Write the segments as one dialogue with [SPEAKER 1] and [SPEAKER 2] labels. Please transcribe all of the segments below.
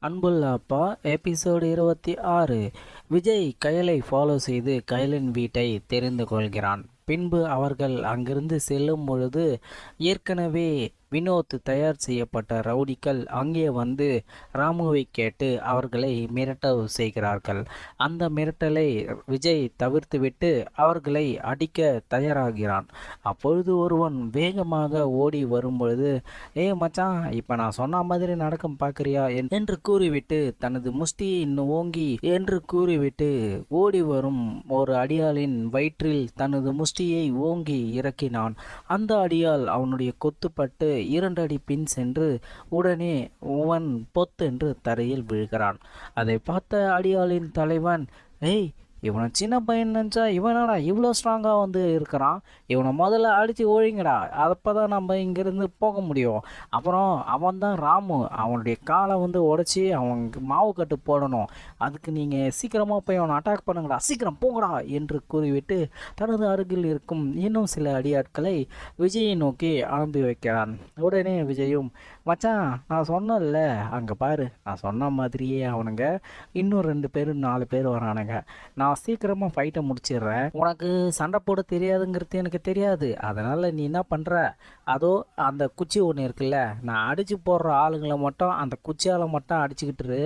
[SPEAKER 1] அன்புள்ள அப்பா episode 26. Vijay கயலை follow செய்து கயலின் வீட்டை தெரிந்து கொள்கிறான். பின்பு அவர்கள் அங்கிருந்து செல்லும் பொழுது ஏற்கனவே வினோத் தயார் செய்யப்பட்ட ரவுடிகள் அங்கே வந்து ராமுவை கேட்டு அவர்களை மிரட்ட செய்கிறார்கள். அந்த மிரட்டலை விஜய் தவிர்த்துவிட்டு அவர்களை அடிக்க தயாராகிறான். அப்பொழுது ஒருவன் வேகமாக ஓடி வரும்பொழுது, மச்சான், இப்போ நான் சொன்ன மாதிரி நடக்கும் பார்க்குறியா என்று கூறிவிட்டு தனது முஷ்டியை ஓங்கி என்று கூறிவிட்டு ஓடி வரும் ஒரு அடியாளின் வயிற்றில் தனது முஷ்டியை ஓங்கி இறக்கினான். அந்த அடியால் அவனுடைய கொத்துப்பட்டு 2 அடி பின் சென்று உடனே அவன் பொத்தென்று தரையில் விழுகிறான். அதை பார்த்த அடியாளின் தலைவன், இவனை சின்ன பையன் நினச்சா இவனடா இவ்வளோ ஸ்ட்ராங்காக வந்து இருக்கிறான், இவனை முதல்ல அடித்து ஒழிங்கடா, அப்போ தான் நம்ம இங்கேருந்து போக முடியும். அப்புறம் அவன் தான் ராமு, அவனுடைய காலை வந்து உடச்சி அவனுக்கு மாவு கட்டு போடணும், அதுக்கு நீங்கள் சீக்கிரமாக போய் அவனை அட்டாக் பண்ணுங்கடா, சீக்கிரம் போங்கடா என்று கூறிவிட்டு தனது அருகில் இருக்கும் இன்னும் சில அடியாட்களை விஜயை நோக்கி அனுப்பி வைக்கிறான். உடனே விஜயும், மச்சான், நான் சொன்னேன்ல, அங்கே பாரு, நான் சொன்ன மாதிரியே அவனுங்க இன்னும் 2 பேர் 4 பேர் வரானுங்க, நான் சீக்கிரமாக ஃபைட்டை முடிச்சிடுறேன், உனக்கு சண்டை போட தெரியாதுங்கிறது எனக்கு தெரியாது, அதனால் நீ என்ன பண்ணுற, அதோ அந்த குச்சி ஒன்று இருக்குல்ல, நான் அடித்து போடுற ஆளுங்களை மட்டும் அந்த குச்சியால் மட்டும் அடிச்சுக்கிட்டுரு,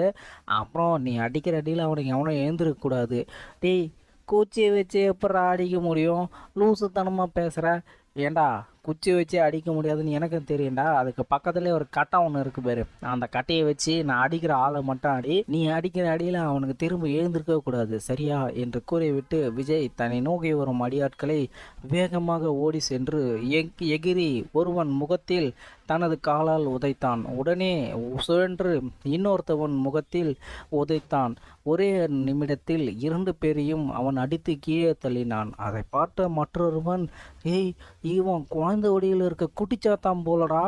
[SPEAKER 1] அப்புறம் நீ அடிக்கிற அடியில் அவனுக்கு எவனும் எழுந்திருக்கக்கூடாது. டேய், குச்சியை வச்சு எப்போ அடிக்க முடியும், லூசுத்தனமாக பேசுகிற, ஏண்டா குச்சி வச்சு அடிக்க முடியாதுன்னு எனக்கு தெரியும்டா, அதுக்கு பக்கத்துலேயே ஒரு கட்டை ஒன்று இருக்குது பேர், அந்த கட்டையை வச்சு நான் அடிக்கிற ஆளை மட்டும் அடி, நீ அடிக்கிற அடியில் அவனுக்கு திரும்ப எழுந்திருக்க கூடாது, சரியா என்று கூறிவிட்டு விஜய் தன்னை நோக்கி வரும் அடியாட்களை வேகமாக ஓடி சென்று எகிரி ஒருவன் முகத்தில் தனது காலால் உதைத்தான். உடனே சுழன்று இன்னொருத்தவன் முகத்தில் உதைத்தான். ஒரே நிமிடத்தில் 2 பேரையும் அவன் அடித்து கீழே தள்ளினான். அதை பார்த்த மற்றொருவன், இவன் குழந்தை வடியில் இருக்க குட்டிச்சாத்தான் போலடா,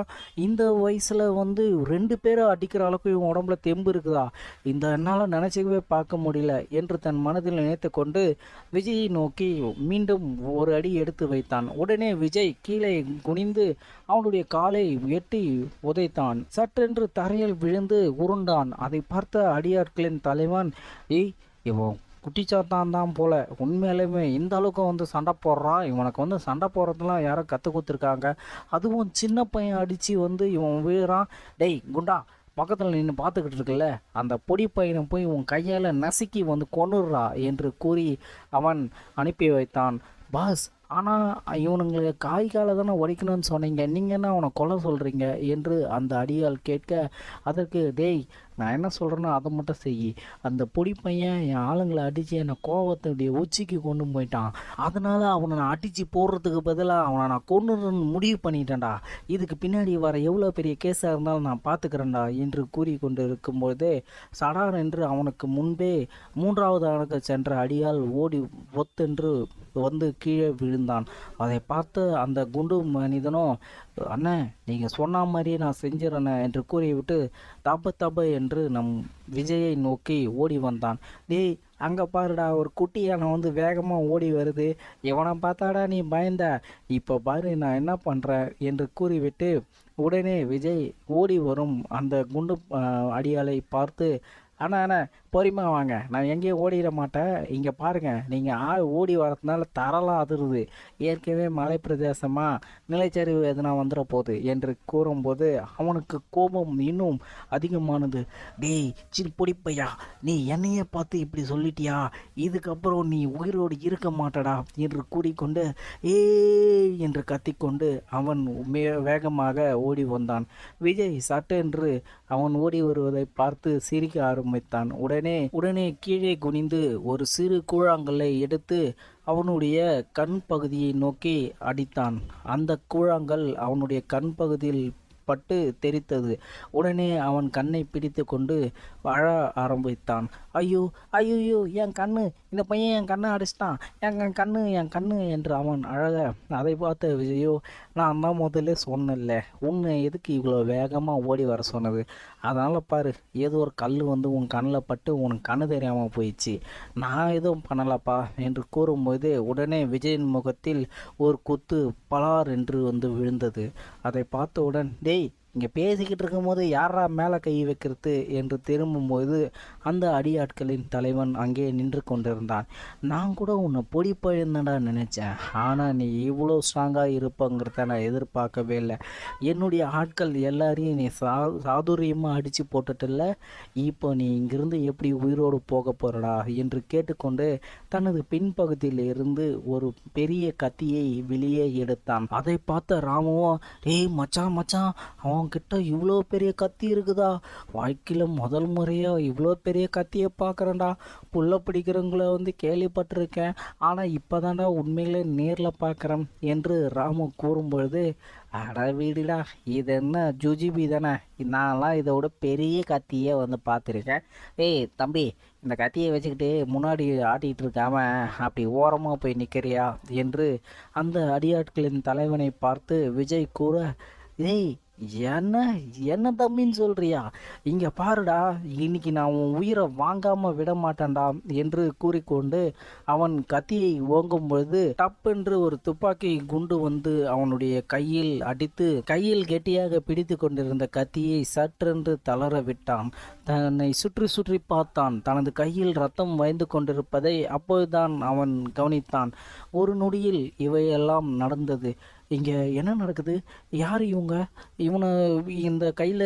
[SPEAKER 1] இந்த வயசில் வந்து 2 பேரை அடிக்கிற அளவுக்கு இவன் உடம்புல தெம்பு இருக்குதா, இந்த என்னால் நினச்சிக்கவே பார்க்க முடியல என்று தன் மனதில் நினைத்து கொண்டு விஜயை நோக்கி மீண்டும் ஒரு அடி எடுத்து வைத்தான். உடனே விஜய் கீழே குனிந்து அவனுடைய காலை எட்டி உதைத்தான். சற்றென்று தரையில் விழுந்து உருண்டான். அதை பார்த்த அடியாட்களின் தலைவன், இவன் குட்டிச்சாத்தான் தான் போல, உண்மையிலுமே இந்த அளவுக்கு வந்து சண்டை போடுறான், இவனுக்கு வந்து சண்டை போடுறதுலாம் யாரோ கற்றுக் கொடுத்துருக்காங்க, அதுவும் சின்ன பையன் அடித்து வந்து இவன் வீழறான், டேய் குண்டா, பக்கத்தில் நின்று பார்த்துக்கிட்டு இருக்குல்ல, அந்த பொடி பையனை போய் உன் கையால் நசுக்கி வந்து கொண்டுடுறா என்று கூறி அவன் அனுப்பி வைத்தான். பாஸ், ஆனால் இவனுங்களை காய்கால தானே உடைக்கணும்னு சொன்னீங்க, நீங்கள் என்ன அவனை கொலை சொல்கிறீங்க என்று அந்த அடியால் கேட்க, அதற்கு டேய், நான் என்ன சொல்கிறேன்னா அதை மட்டும் செய், அந்த பொடி பையன் என் ஆளுங்களை அடித்து என்னை கோவத்துடைய உச்சிக்கு கொண்டு போயிட்டான், அதனால் அவனை நான் அடித்து போடுறதுக்கு பதிலாக அவனை நான் கொண்டுன்னு முடிவு பண்ணிட்டேன்டா, இதுக்கு பின்னாடி வர எவ்வளோ பெரிய கேஸாக இருந்தாலும் நான் பார்த்துக்கிறேன்டா என்று கூறி கொண்டு இருக்கும்போதே சடார் என்று அவனுக்கு முன்பே 3வது ஆளுக்கு சென்ற அடியால் ஓடி ஒத்தென்று வந்து கீழே விழுந்தான். அதை பார்த்து அந்த குண்டு மனிதனும், அண்ணே, நீங்கள் சொன்ன மாதிரியே நான் செஞ்சிடறேன் என்று கூறிவிட்டு தப்ப என்று நம் விஜயை நோக்கி ஓடி வந்தான். டேய், அங்கே பாருடா, ஒரு குட்டி யானை வந்து வேகமாக ஓடி வருது, இவனை பார்த்தாடா நீ பயந்த, இப்போ பாரு நான் என்ன பண்ணுறேன் என்று கூறிவிட்டு உடனே விஜய் ஓடி வரும் அந்த குண்டு அடியாளை பார்த்து, அண்ணா பொறுமா வாங்க, நான் எங்கேயும் ஓடிட மாட்டேன், இங்கே பாருங்கள், நீங்கள் ஓடி வரதுனால தரலாம் அதிருது, ஏற்கனவே மலை பிரதேசமாக நிலச்சரிவு எதுனா வந்துட போகுது என்று கூறும்போது அவனுக்கு கோபம் இன்னும் அதிகமானது. டேய் சின்ன பொடிப்பையா, நீ என்னையே பார்த்து இப்படி சொல்லிட்டியா, இதுக்கப்புறம் நீ உயிரோடு இருக்க மாட்டடா என்று கூறிக்கொண்டு என்று கத்திக்கொண்டு அவன் வேகமாக ஓடி வந்தான். விஜய் சட்டென்று அவன் ஓடி வருவதை பார்த்து சிரிக்க ஆரம்பித்தான். உடனே கீழே குனிந்து ஒரு சிறு கூழாங்கல்லை எடுத்து அவனுடைய கண் பகுதியை நோக்கி அடித்தான். அந்த கூழாங்கல் அவனுடைய கண் பகுதியில் பட்டு தெரித்தது. உடனே அவன் கண்ணை பிடித்து கொண்டு அழ ஆரம்பித்தான். ஐயோ ஐயோ, என் கண்ணு, இந்த பையன் என் கண்ணை அடிச்சிட்டான், என் கண்ணு என்று அவன் அழக, அதை பார்த்த விஜயோ, நான் தான் முதல்ல சொன்னேன்ல, உன்னை எதுக்கு இவ்வளோ வேகமாக ஓடி வர சொன்னது, அதனால் பாரு, ஏதோ ஒரு கல் வந்து உன் கண்ணில் பட்டு உனக்கு கண்ணு தெரியாமல் போயிடுச்சு, நான் எதுவும் பண்ணலப்பா என்று கூறும்போது உடனே விஜயின் முகத்தில் ஒரு குத்து பலார் என்று வந்து விழுந்தது. அதை பார்த்தவுடன், டேய் இங்கே பேசிக்கிட்டு இருக்கும்போது யாரா மேலே கை வைக்கிறது என்று திரும்பும்போது அந்த அடியாட்களின் தலைவன் அங்கே நின்று கொண்டிருந்தான். நான் கூட உன்னை பொடி பழுந்தடா நினச்சேன், ஆனால் நீ இவ்வளோ ஸ்ட்ராங்காக இருப்பங்கிறத நான் எதிர்பார்க்கவே இல்லை. என்னுடைய ஆட்கள் எல்லாரையும் நீ சாதுரியமாக அடித்து போட்டுட்டில்ல, இப்போ நீ இங்கிருந்து எப்படி உயிரோடு போக போகிறடா என்று கேட்டுக்கொண்டு தனது பின்பகுதியில் இருந்து ஒரு பெரிய கத்தியை வெளியே எடுத்தான். அதை பார்த்த ராமுவும், ஏய் மச்சான் மச்சான், அவன்கிட்ட இவ்வளோ பெரிய கத்தி இருக்குதா, வாழ்க்கையில் முதல் முறையாக இவ்வளோ பெரிய கத்தியை பார்க்குறேன்டா. புல்லை பிடிக்கிறவங்கள கேள்விப்பட்டிருக்கேன், ஆனால் இப்போ தான்டா உண்மையிலே நேரில் பார்க்குறேன் என்று ராமு கூறும்பொழுது, அட வீடுடா, இது என்ன ஜுஜிபி தானே, நான்லாம் இதோட பெரிய கத்தியை பார்த்துருக்கேன். ஏய் தம்பி, இந்த கத்தியை வச்சுக்கிட்டு முன்னாடி ஆட்டிகிட்டு இருக்காம அப்படி ஓரமாக போய் நிற்கிறியா என்று அந்த அடியாட்களின் தலைவனை பார்த்து விஜய் கூற, ஏய் என்ன என்ன தம்பின்னு சொல்றியா, இங்கே பாருடா, இன்னைக்கு நான் உன் உயிரை வாங்காமல் விட மாட்டேன்டா என்று கூறிக்கொண்டு அவன் கத்தியை ஓங்கும் பொழுது டப்பென்று ஒரு துப்பாக்கி குண்டு அவனுடைய கையில் அடித்து கையில் கெட்டியாக பிடித்து கொண்டிருந்த கத்தியை சற்றென்று தளர விட்டான். தன்னை சுற்றி சுற்றி பார்த்தான். தனது கையில் ரத்தம் வாய்ந்து கொண்டிருப்பதை அப்போதுதான் அவன் கவனித்தான். ஒரு நொடியில் இவையெல்லாம் நடந்தது. இங்கே என்ன நடக்குது, யார் இவனை இந்த கையில்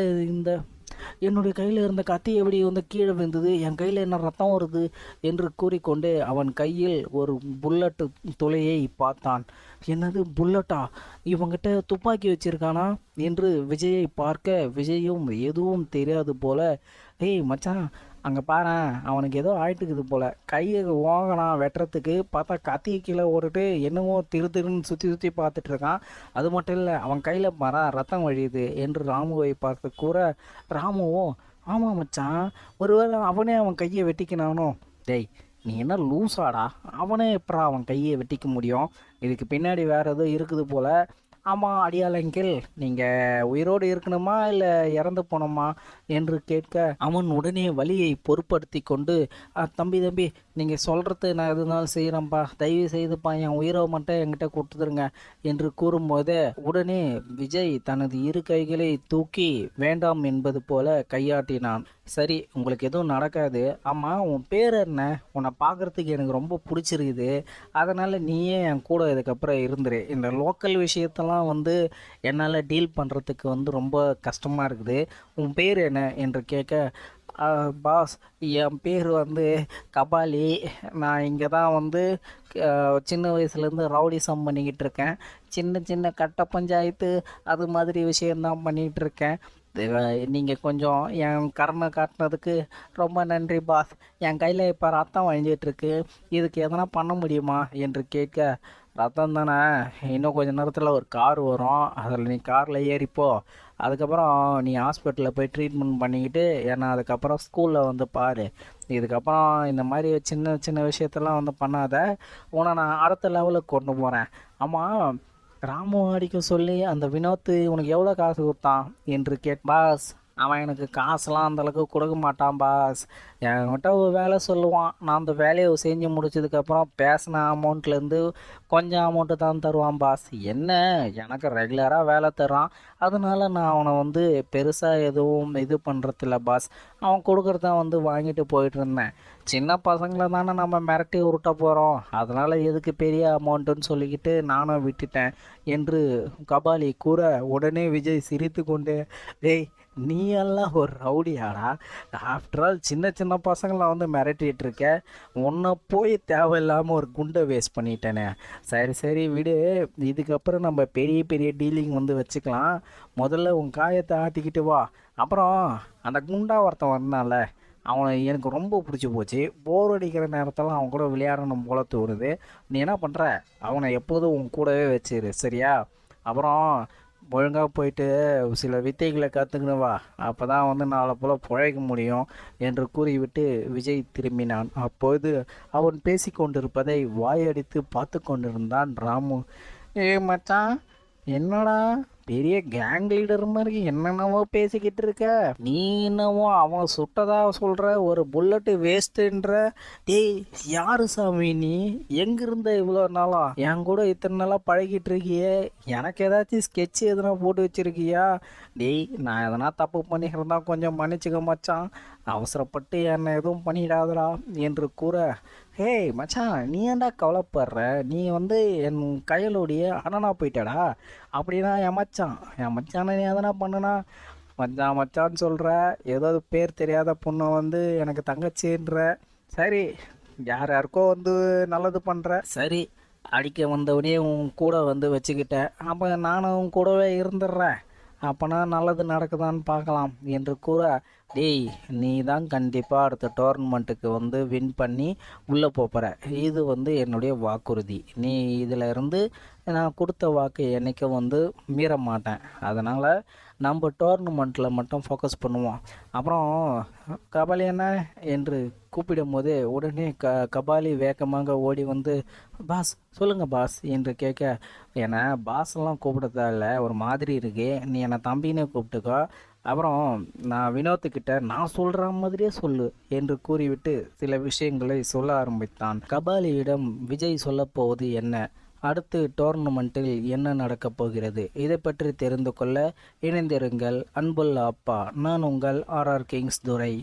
[SPEAKER 1] என்னுடைய கையில் இருந்த கத்தி எப்படி கீழே விழுந்தது, என் கையில் என்ன ரத்தம் வருது என்று கூறிக்கொண்டு அவன் கையில் ஒரு புல்லட்டு துளையை பார்த்தான். என்னது புல்லட்டா, இவங்கிட்ட துப்பாக்கி வச்சிருக்கானா என்று விஜயை பார்க்க விஜயும் எதுவும் தெரியாது போல, ஏய் மச்சான் அங்கே பாரு, அவனுக்கு ஏதோ ஆயிட்டுக்குது போல், கையை வாங்கினான் வெட்டுறதுக்கு, பார்த்தா கத்தி கீழே ஓடிட்டு என்னவோ திருன்னு சுற்றி பார்த்துட்ருக்கான். அது மட்டும் இல்லை, அவன் கையில் பாரு ரத்தம் வழியுது என்று ராமுவை பார்த்து கூற, ராமுவும் ஆமாம் மச்சான், ஒருவேளை அவனே அவன் கையை வெட்டிக்கினானோ. டேய் நீ என்ன லூஸாடா, அவனே எப்படா அவன் கையை வெட்டிக்க முடியும், இதுக்கு பின்னாடி வேறு ஏதோ இருக்குது போல். ஆமாம் அடியாளங்கில், நீங்கள் உயிரோடு இருக்கணுமா இல்லை இறந்து போனோமா என்று கேட்க அவன் உடனே வலியை பொருட்படுத்தி கொண்டு, தம்பி நீங்கள் சொல்கிறது நான் எதுனாலும் செய்கிறேன்ப்பா, தயவு செய்துப்பா என் உயிரை மட்டும் என்கிட்ட கொடுத்துருங்க என்று கூறும்போது உடனே விஜய் தனது இரு கைகளை தூக்கி வேண்டாம் என்பது போல கையாட்டினான். சரி, உங்களுக்கு எதுவும் நடக்காது. ஆமாம் உன் பேர் என்ன, உன்னை பார்க்குறதுக்கு எனக்கு ரொம்ப பிடிச்சிருக்குது, அதனால் நீயே என் கூட இதுக்கப்புறம் இருந்துரு. இந்த லோக்கல் விஷயத்தெல்லாம் என்னால் டீல் பண்ணுறதுக்கு ரொம்ப கஷ்டமாக இருக்குது. உன் பேர் என்ன என்று கேட்க, பாஸ் என் பேர் கபாலி, நான் இங்கே தான் சின்ன வயசுலேருந்து ரவுடிசம் பண்ணிக்கிட்டு இருக்கேன், சின்ன கட்ட பஞ்சாயத்து அது மாதிரி விஷயந்தான் பண்ணிகிட்டு இருக்கேன். நீங்கள் கொஞ்சம் என் கருணை காட்டினதுக்கு ரொம்ப நன்றி பாஸ். என் கையில் இப்போ ரத்தம் வழிஞ்சிட்ருக்கு, இதுக்கு எதனா பண்ண முடியுமா என்று கேட்க, ரத்தம் தானே, இன்னும் கொஞ்சம் நேரத்தில் ஒரு கார் வரும், அதில் நீ காரில் ஏறிப்போ, அதுக்கப்புறம் நீ ஹாஸ்பிட்டலில் போய் ட்ரீட்மெண்ட் பண்ணிக்கிட்டு ஏன்னா அதுக்கப்புறம் ஸ்கூலில் பாரு. இதுக்கப்புறம் இந்த மாதிரி சின்ன விஷயத்தெல்லாம் பண்ணாத, உன்னை நான் அடுத்த லெவலுக்கு கொண்டு போகிறேன். ஆமாம், ராமு அடிக்க சொல்லி அந்த வினோத் உனக்கு எவ்வளோ காசு கொடுத்தான் என்று பாஸ், அவன் எனக்கு காசுலாம் அந்தளவுக்கு கொடுக்க மாட்டான் பாஸ், என்கிட்ட ஒரு வேலை சொல்லுவான், நான் அந்த வேலையை செஞ்சு முடிச்சதுக்கப்புறம் பேசின அமௌண்ட்லேருந்து கொஞ்சம் அமௌண்ட்டு தான் தருவான் பாஸ். என்ன, எனக்கு ரெகுலராக வேலை தரான், அதனால நான் அவனை பெருசாக எதுவும் இது பண்ணுறதில்ல பாஸ், அவன் கொடுக்குறத வாங்கிட்டு போயிட்டு இருந்தேன். சின்ன பசங்களை தானே நம்ம மிரட்டி உருட்ட போகிறோம், அதனால் எதுக்கு பெரிய அமௌண்ட்டுன்னு சொல்லிக்கிட்டு நானும் விட்டுட்டேன் என்று கபாலி கூற உடனே விஜய் சிரித்து கொண்டு, டேய் நீ எல்லாம் ஒரு ரவுடியாடா, ஆஃப்டர் ஆல் சின்ன பசங்களை மிரட்டிகிட்டு இருக்க, உன்னை போய் தேவையில்லாமல் ஒரு குண்டை வேஸ்ட் பண்ணிட்டேனே. சரி விடு, இதுக்கப்புறம் நம்ம பெரிய டீலிங் வச்சுக்கலாம். முதல்ல உன் காயத்தை ஆட்டிக்கிட்டு வா, அப்புறம் அந்த குண்டா ஒருத்தன் வந்தான்ல, அவனை எனக்கு ரொம்ப பிடிச்சி போச்சு, போர் அடிக்கிற நேரத்தில் அவன் கூட விளையாடணும் போல தோணுது. நீ என்ன பண்ணுற, அவனை எப்போதும் உன் கூடவே வச்சிரு சரியா, அப்புறம் ஒழுங்காக போயிட்டு சில வித்தைகளை கற்றுக்கணுவா, அப்போ தான் நாளை போல் பிழைக்க முடியும் என்று கூறிவிட்டு விஜய் திரும்பினான். அப்போது அவன் பேசி கொண்டிருப்பதை வாயடித்து பார்த்து கொண்டிருந்தான் ராமு. ஏ மச்சான், என்னடா பெரிய கேங் லீடர் மாதிரி என்னென்னவோ பேசிக்கிட்டு இருக்க? நீ என்னவோ அவன் சுட்டதா சொல்ற, ஒரு புல்லட்டு வேஸ்ட்டுன்ற. டேய், யாரு சாமி நீ? எங்கிருந்த இவ்வளோ நாளா? என் கூட இத்தனை நாளாக பழகிட்டு இருக்கியே, எனக்கு ஏதாச்சும் ஸ்கெட்ச் எதுனா போட்டு வச்சிருக்கியா? டேய், நான் எதனா தப்பு பண்ணிக்கிறதா கொஞ்சம் மன்னிச்சுக்க மச்சான், அவசரப்பட்டு என்னை எதுவும் பண்ணிடாதடா என்று கூற, ஹேய் மச்சான், நீ ஏன்டா கவலைப்படுற? நீ என் கையலுடைய அண்ணனா போயிட்டடா. அப்படின்னா என் மச்சானை நீ எதனா பண்ணுனா? மச்சான் மச்சான்னு சொல்கிற, ஏதோ பேர் தெரியாத பொண்ணை எனக்கு தங்கச்சின்ற. சரி, யார் யாருக்கோ நல்லது பண்ணுற. சரி, அடிக்க வந்தவனே உன் கூட வச்சுக்கிட்டேன், அப்போ நானும் உன் கூடவே இருந்துடுறேன். அப்போனா நல்லது நடக்குதான்னு பார்க்கலாம் என்று கூற, டேய், நீ தான் கண்டிப்பாக அடுத்த டோர்னமெண்ட்டுக்கு வின் பண்ணி உள்ளே போகிற. இது என்னுடைய வாக்குறுதி. நீ இதில் இருந்து நான் கொடுத்த வாக்கு என்றைக்கும் மீற மாட்டேன். அதனால் நம்ம டோர்னமெண்ட்டில் மட்டும் ஃபோக்கஸ் பண்ணுவோம். அப்புறம் கபாலி என்ன என்று கூப்பிடும் போது உடனே கபாலி வேகமாக ஓடி பாஸ் சொல்லுங்கள் பாஸ் என்று கேட்க, என்னை பாஸ்லாம் கூப்பிடுறதா இல்லை, ஒரு மாதிரி இருக்கு, நீ என்னை தம்பின்னு கூப்பிட்டுக்கோ. அப்புறம் நான் வினோத்துக்கிட்ட நான் சொல்கிற மாதிரியே சொல்லு என்று கூறிவிட்டு சில விஷயங்களை சொல்ல ஆரம்பித்தான். கபாலியிடம் விஜய் சொல்லப்போவது என்ன, அடுத்து டோர்னமெண்ட்டில் என்ன நடக்கப் போகிறது, இதை பற்றி தெரிந்து கொள்ள இணைந்திருங்கள். அன்புள்ள அப்பா, நான் உங்கள் RR கிங்ஸ் துரை.